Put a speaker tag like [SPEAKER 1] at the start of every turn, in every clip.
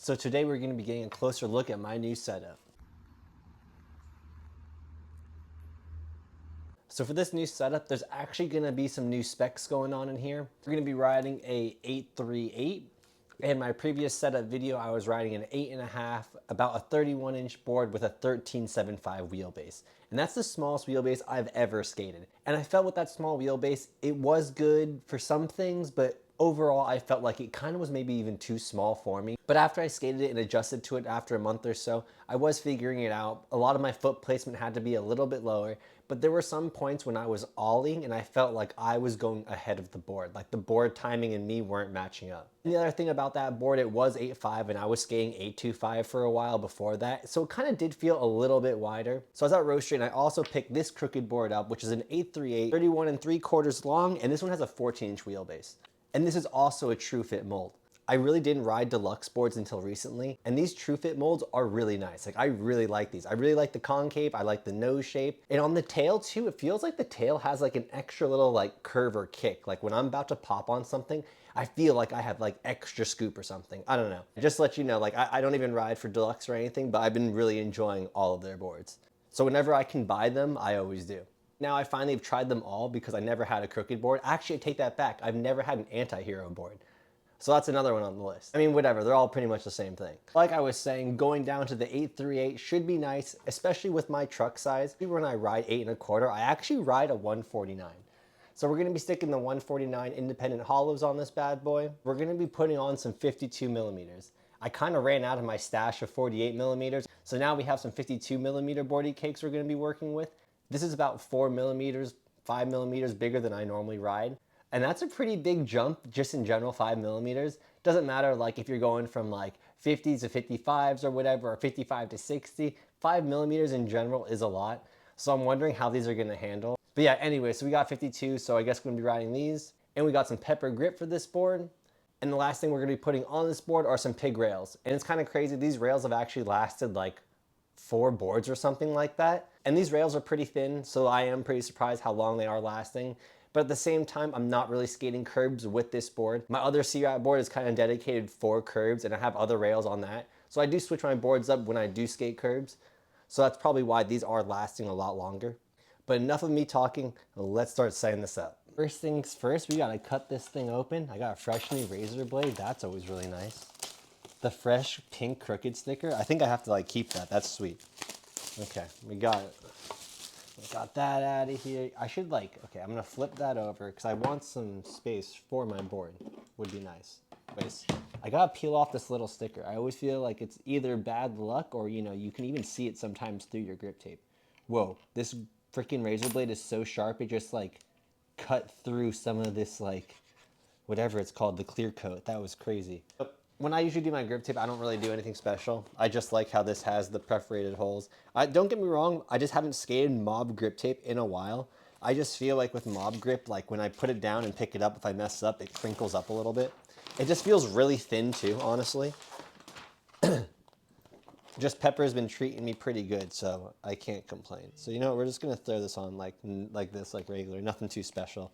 [SPEAKER 1] So today we're going to be getting a closer look at my new setup. So for this new setup, there's actually going to be some new specs going on in here. We're going to be riding a 838. In my previous setup video, I was riding an 8.5, about a 31-inch board with a 13.75 wheelbase. And that's the smallest wheelbase I've ever skated. And I felt with that small wheelbase, it was good for some things, but overall, I felt like it kind of was maybe even too small for me. But after I skated it and adjusted to it after a month or so, I was figuring it out. A lot of my foot placement had to be a little bit lower, but there were some points when I was olling and I felt like I was going ahead of the board. Like the board timing and me weren't matching up. And the other thing about that board, it was 8.5 and I was skating 8.25 for a while before that. So it kind of did feel a little bit wider. So I was out road street and I also picked this krooked board up, which is an 838, 31 3/4 long, and this one has a 14-inch wheelbase. And this is also a true fit mold. I really didn't ride deluxe boards until recently, and these true fit molds are really nice. Like I really like these. I really like the concave, I like the nose shape. And on the tail too, it feels like the tail has like an extra little like curve or kick. Like when I'm about to pop on something, I feel like I have like extra scoop or something. I don't know. Just to let you know, like I don't even ride for deluxe or anything, but I've been really enjoying all of their boards. So whenever I can buy them, I always do. Now I finally have tried them all because I never had a krooked board. Actually, I take that back. I've never had an anti-hero board. So that's another one on the list. I mean, whatever, they're all pretty much the same thing. Like I was saying, going down to the 838 should be nice, especially with my truck size. When I ride 8.25, I actually ride a 149. So we're gonna be sticking the 149 independent hollows on this bad boy. We're gonna be putting on some 52 millimeters. I kind of ran out of my stash of 48 millimeters. So now we have some 52 millimeter boardy cakes we're gonna be working with. This is about 4 millimeters, 5 millimeters bigger than I normally ride. And that's a pretty big jump just in general, 5 millimeters. Doesn't matter like if you're going from like 50s to 55s or whatever, or 55 to 60, 5 millimeters in general is a lot. So I'm wondering how these are gonna handle. But yeah, anyway, so we got 52, so I guess we're gonna be riding these. And we got some pepper grip for this board. And the last thing we're gonna be putting on this board are some pig rails. And it's kind of crazy, these rails have actually lasted like 4 boards or something like that. And these rails are pretty thin, so I am pretty surprised how long they are lasting. But at the same time, I'm not really skating curbs with this board. My other C-Ride board is kind of dedicated for curbs and I have other rails on that. So I do switch my boards up when I do skate curbs. So that's probably why these are lasting a lot longer. But enough of me talking, let's start setting this up. First things first, we gotta cut this thing open. I got a fresh new razor blade, that's always really nice. The fresh pink krooked sticker, I think I have to like keep that, that's sweet. Okay, we got it. Got that out of here. I should like, okay, I'm gonna flip that over because I want some space for my board. Would be nice. Anyways, I gotta peel off this little sticker. I always feel like it's either bad luck or, you know, you can even see it sometimes through your grip tape. Whoa, this freaking razor blade is so sharp, it just like cut through some of this like, whatever it's called, the clear coat. That was crazy. When I usually do my grip tape, I don't really do anything special. I just like how this has the perforated holes. Don't get me wrong, I just haven't skated mob grip tape in a while. I just feel like with mob grip, like when I put it down and pick it up, if I mess up, it crinkles up a little bit. It just feels really thin too, honestly. Just Pepper's been treating me pretty good, so I can't complain. So you know what, we're just gonna throw this on like this, like regular, nothing too special.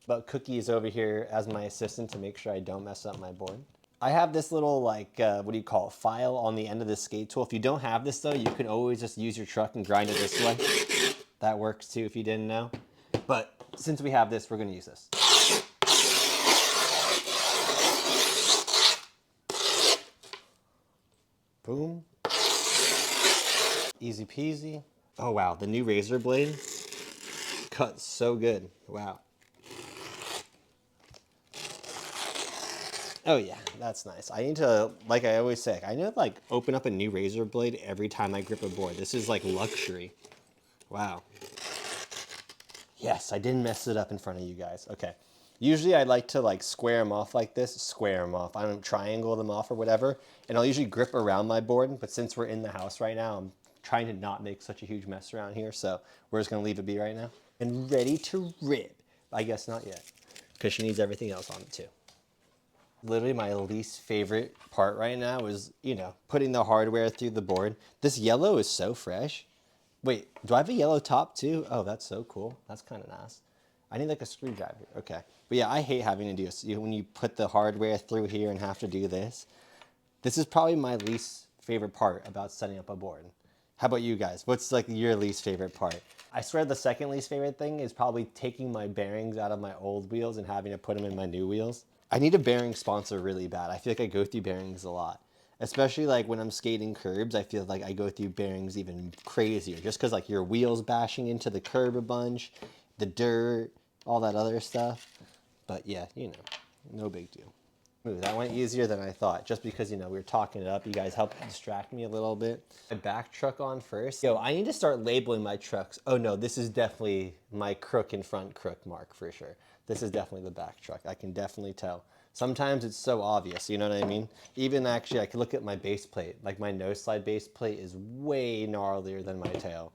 [SPEAKER 1] But Cookie is over here as my assistant to make sure I don't mess up my board. I have this little like, what do you call it, file on the end of this skate tool. If you don't have this though, you can always just use your truck and grind it this way. That works too if you didn't know. But since we have this, we're gonna use this. Boom. Easy peasy. Oh wow, the new razor blade cuts so good, wow. Oh yeah, that's nice. I need to, like I always say, I need to like open up a new razor blade every time I grip a board. This is like luxury. Wow. Yes, I didn't mess it up in front of you guys. Okay. Usually I like to like square them off like this, square them off. I don't triangle them off or whatever. And I'll usually grip around my board, but since we're in the house right now, I'm trying to not make such a huge mess around here. So we're just gonna leave it be right now. And ready to rip. I guess not yet, because she needs everything else on it too. Literally my least favorite part right now is, you know, putting the hardware through the board. This yellow is so fresh. Wait, do I have a yellow top too? Oh, that's so cool. That's kind of nice. I need like a screwdriver. Okay. But yeah, I hate having to do this. When you put the hardware through here and have to do this. This is probably my least favorite part about setting up a board. How about you guys? What's like your least favorite part? I swear the second least favorite thing is probably taking my bearings out of my old wheels and having to put them in my new wheels. I need a bearing sponsor really bad. I feel like I go through bearings a lot. Especially like when I'm skating curbs, I feel like I go through bearings even crazier. Just because like your wheels bashing into the curb a bunch, the dirt, all that other stuff. But yeah, you know, no big deal. Ooh, that went easier than I thought, just because, you know, we were talking it up. You guys helped distract me a little bit. My back truck on first. Yo, I need to start labeling my trucks. Oh no, this is definitely my crook in front crook mark for sure. This is definitely the back truck. I can definitely tell. Sometimes it's so obvious, you know what I mean? Even actually, I could look at my base plate. Like my nose slide base plate is way gnarlier than my tail.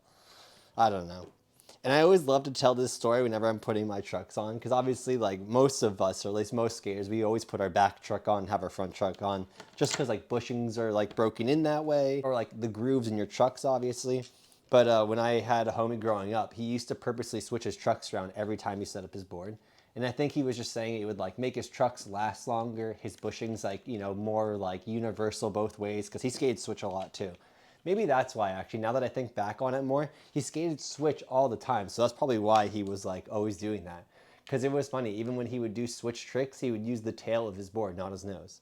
[SPEAKER 1] I don't know. And I always love to tell this story whenever I'm putting my trucks on, because obviously like most of us, or at least most skaters, we always put our back truck on, have our front truck on, just because like bushings are like broken in that way, or like the grooves in your trucks obviously. But when I had a homie growing up, he used to purposely switch his trucks around every time he set up his board. And I think he was just saying it would like make his trucks last longer, his bushings like, you know, more like universal both ways, because he skated switch a lot too. Maybe that's why, actually, now that I think back on it more, he skated switch all the time. So that's probably why he was like always doing that. Because it was funny, even when he would do switch tricks, he would use the tail of his board, not his nose.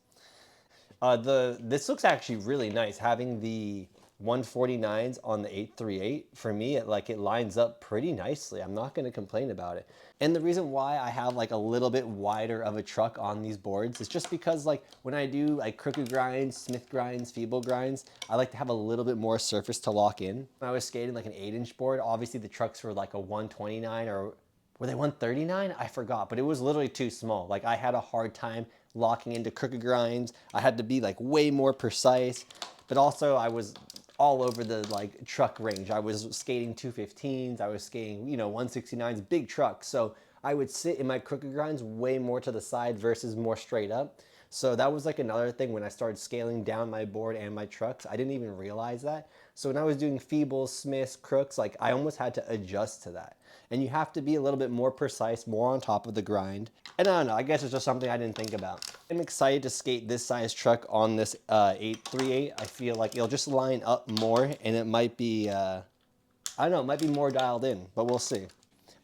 [SPEAKER 1] This looks actually really nice, having the 149s on the 838. For me, it lines up pretty nicely. I'm not going to complain about it. And the reason why I have like a little bit wider of a truck on these boards is just because like when I do like crooked grinds, Smith grinds, feeble grinds, I like to have a little bit more surface to lock in. When I was skating like an 8-inch board, obviously the trucks were like a 129 or were they 139? I forgot, but it was literally too small. Like I had a hard time locking into crooked grinds. I had to be like way more precise, but also I was all over the like truck range. I was skating 215s, I was skating, you know, 169s, big trucks. So I would sit in my crooked grinds way more to the side versus more straight up. So that was like another thing when I started scaling down my board and my trucks. I didn't even realize that. So when I was doing feebles, smiths, crooks, like I almost had to adjust to that. And you have to be a little bit more precise, more on top of the grind. And I don't know, I guess it's just something I didn't think about. I'm excited to skate this size truck on this 838. I feel like it'll just line up more and it might be, I don't know, it might be more dialed in, but we'll see.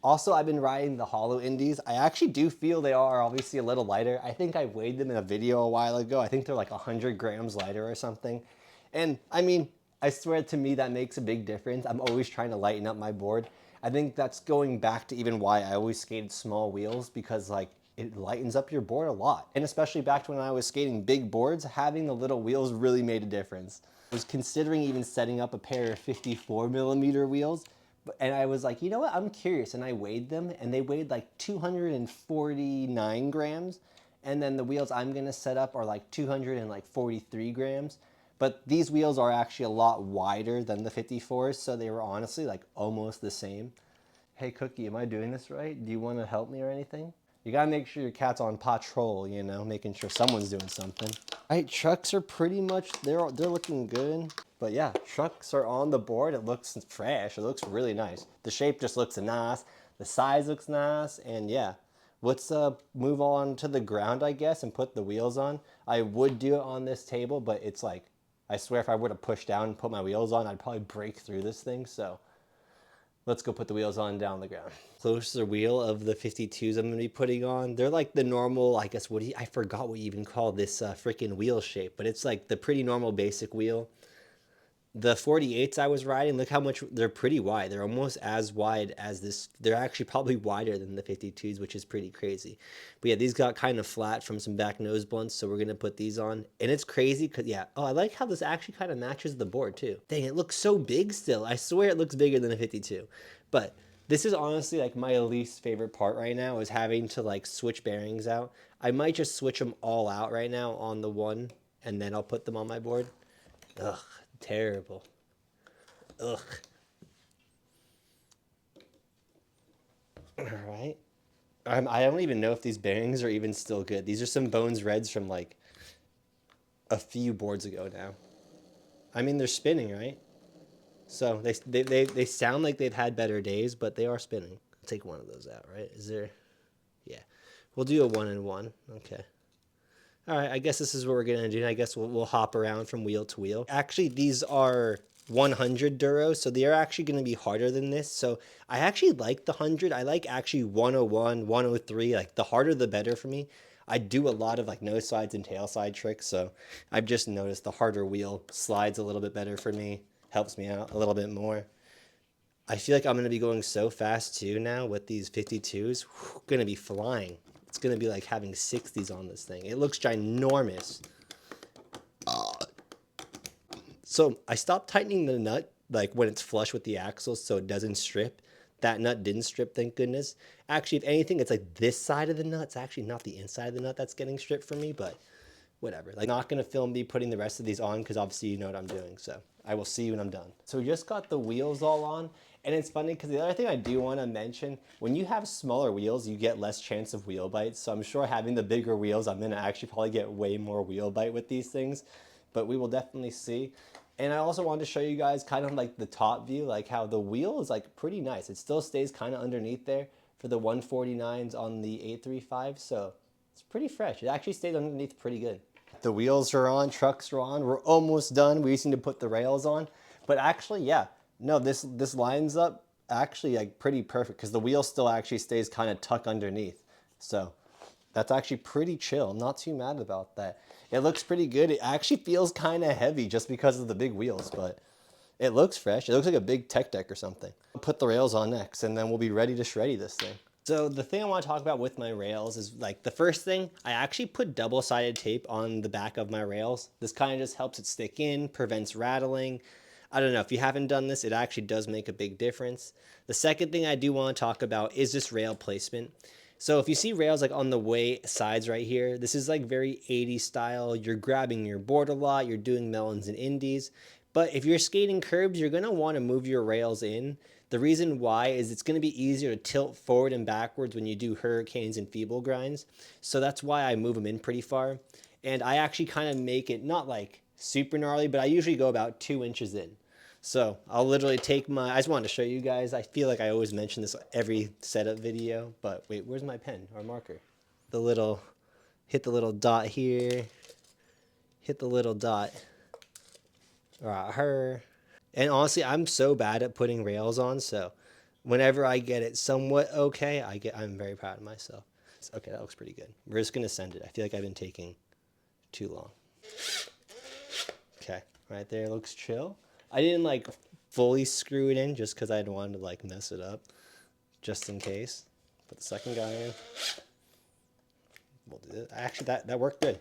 [SPEAKER 1] Also, I've been riding the Hollow Indies. I actually do feel they are obviously a little lighter. I think I weighed them in a video a while ago. I think they're like 100 grams lighter or something. And I mean, I swear to me that makes a big difference. I'm always trying to lighten up my board. I think that's going back to even why I always skated small wheels, because like it lightens up your board a lot. And especially back to when I was skating big boards, having the little wheels really made a difference. I was considering even setting up a pair of 54mm wheels, and I was like, you know what, I'm curious. And I weighed them and they weighed like 249 grams. And then the wheels I'm gonna set up are like 243 grams. But these wheels are actually a lot wider than the 54s, so they were honestly like almost the same. Hey Cookie, am I doing this right? Do you want to help me or anything? You gotta make sure your cat's on patrol, you know, making sure someone's doing something. All right, trucks are pretty much, they're looking good. But yeah, trucks are on the board. It looks fresh, it looks really nice. The shape just looks nice, the size looks nice, and yeah. Let's move on to the ground, I guess, and put the wheels on. I would do it on this table, but it's like, I swear if I were to push down and put my wheels on, I'd probably break through this thing. So let's go put the wheels on down the ground. Closer wheel of the 52s I'm gonna be putting on. They're like the normal, I guess, I forgot what you even call this freaking wheel shape, but it's like the pretty normal basic wheel. The 48s I was riding, look how much, they're pretty wide. They're almost as wide as this. They're actually probably wider than the 52s, which is pretty crazy. But yeah, these got kind of flat from some back nose blunts, so we're going to put these on. And it's crazy because, yeah, oh, I like how this actually kind of matches the board too. Dang, it looks so big still. I swear it looks bigger than a 52. But this is honestly like my least favorite part right now, is having to like switch bearings out. I might just switch them all out right now on the one, and then I'll put them on my board. Ugh. Terrible. Ugh. All right. I don't even know if these bearings are even still good. These are some Bones Reds from like a few boards ago now. I mean, they're spinning, right? So they sound like they've had better days, but they are spinning. take one of those out, right? Is there? Yeah. We'll do a 1 and 1. Okay. All right, I guess this is what we're gonna do. I guess we'll hop around from wheel to wheel. Actually, these are 100 duros, so they are actually gonna be harder than this. So I actually like the 100. I like actually 101, 103. Like the harder the better for me. I do a lot of like nose slides and tail side tricks, so I've just noticed the harder wheel slides a little bit better for me. Helps me out a little bit more. I feel like I'm gonna be going so fast too now with these 52s. Gonna be flying. It's going to be like having 60s on this thing. It looks ginormous. So I stopped tightening the nut like when it's flush with the axles so it doesn't strip. That nut didn't strip, thank goodness. Actually, if anything, it's like this side of the nut. It's actually not the inside of the nut that's getting stripped for me, but whatever. Like, not going to film me putting the rest of these on because obviously you know what I'm doing. So I will see you when I'm done. So we just got the wheels all on. And it's funny because the other thing I do want to mention, when you have smaller wheels, you get less chance of wheel bites. So I'm sure having the bigger wheels, I'm going to actually probably get way more wheel bite with these things. But we will definitely see. And I also wanted to show you guys kind of like the top view, like how the wheel is like pretty nice. It still stays kind of underneath there for the 149s on the 835. So it's pretty fresh. It actually stayed underneath pretty good. The wheels are on, trucks are on. We're almost done. We just need to put the rails on. But actually, yeah. No, this lines up actually like pretty perfect because the wheel still actually stays kind of tucked underneath. So that's actually pretty chill. I'm not too mad about that. It looks pretty good. It actually feels kind of heavy just because of the big wheels, but it looks fresh. It looks like a big tech deck or something. I'll put the rails on next and then we'll be ready to shreddy this thing. So the thing I want to talk about with my rails is like the first thing, I actually put double-sided tape on the back of my rails. This kind of just helps it stick in, prevents rattling. I don't know, if you haven't done this, it actually does make a big difference. The second thing I do want to talk about is this rail placement. So if you see rails like on the way sides right here, this is like very 80s style. You're grabbing your board a lot, you're doing melons and indies. But if you're skating curbs, you're going to want to move your rails in. The reason why is it's going to be easier to tilt forward and backwards when you do hurricanes and feeble grinds. So that's why I move them in pretty far. And I actually kind of make it not like super gnarly, but I usually go about 2 inches in. So I'll literally take my, I just wanted to show you guys. I feel like I always mention this every setup video, but wait, where's my pen or marker? Hit the little dot here, hit the little dot right here. And honestly, I'm so bad at putting rails on, so whenever I get it somewhat okay, I'm very proud of myself. Okay, that looks pretty good. We're just gonna send it. I feel like I've been taking too long. Okay, right there looks chill. I didn't like fully screw it in just because I didn't want to like mess it up, just in case. Put the second guy in. We'll do it. Actually, that worked good.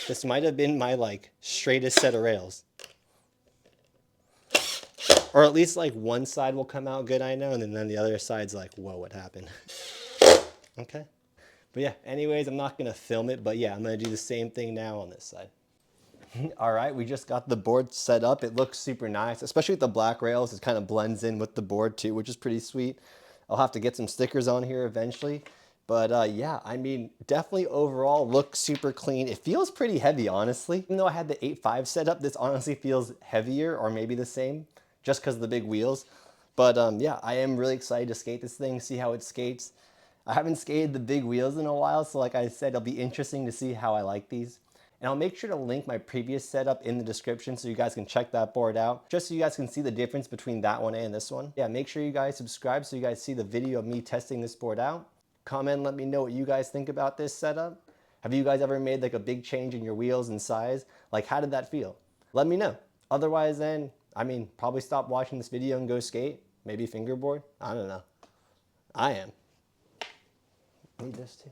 [SPEAKER 1] This might have been my like straightest set of rails. Or at least like one side will come out good, I know, and then the other side's like, whoa, what happened? Okay. But yeah, anyways, I'm not gonna film it, but yeah, I'm gonna do the same thing now on this side. All right, we just got the board set up. It looks super nice, especially with the black rails. It kind of blends in with the board too, which is pretty sweet. I'll have to get some stickers on here eventually. But yeah, I mean, definitely overall looks super clean. It feels pretty heavy, honestly. Even though I had the 8.5 set up, this honestly feels heavier or maybe the same just because of the big wheels. But yeah, I am really excited to skate this thing, see how it skates. I haven't skated the big wheels in a while, so like I said, it'll be interesting to see how I like these. And I'll make sure to link my previous setup in the description so you guys can check that board out, just so you guys can see the difference between that one and this one. Yeah, make sure you guys subscribe so you guys see the video of me testing this board out. Comment and let me know what you guys think about this setup. Have you guys ever made like a big change in your wheels and size? Like, how did that feel? Let me know. Otherwise then, I mean, probably stop watching this video and go skate. Maybe fingerboard. I don't know. I am. Need this too.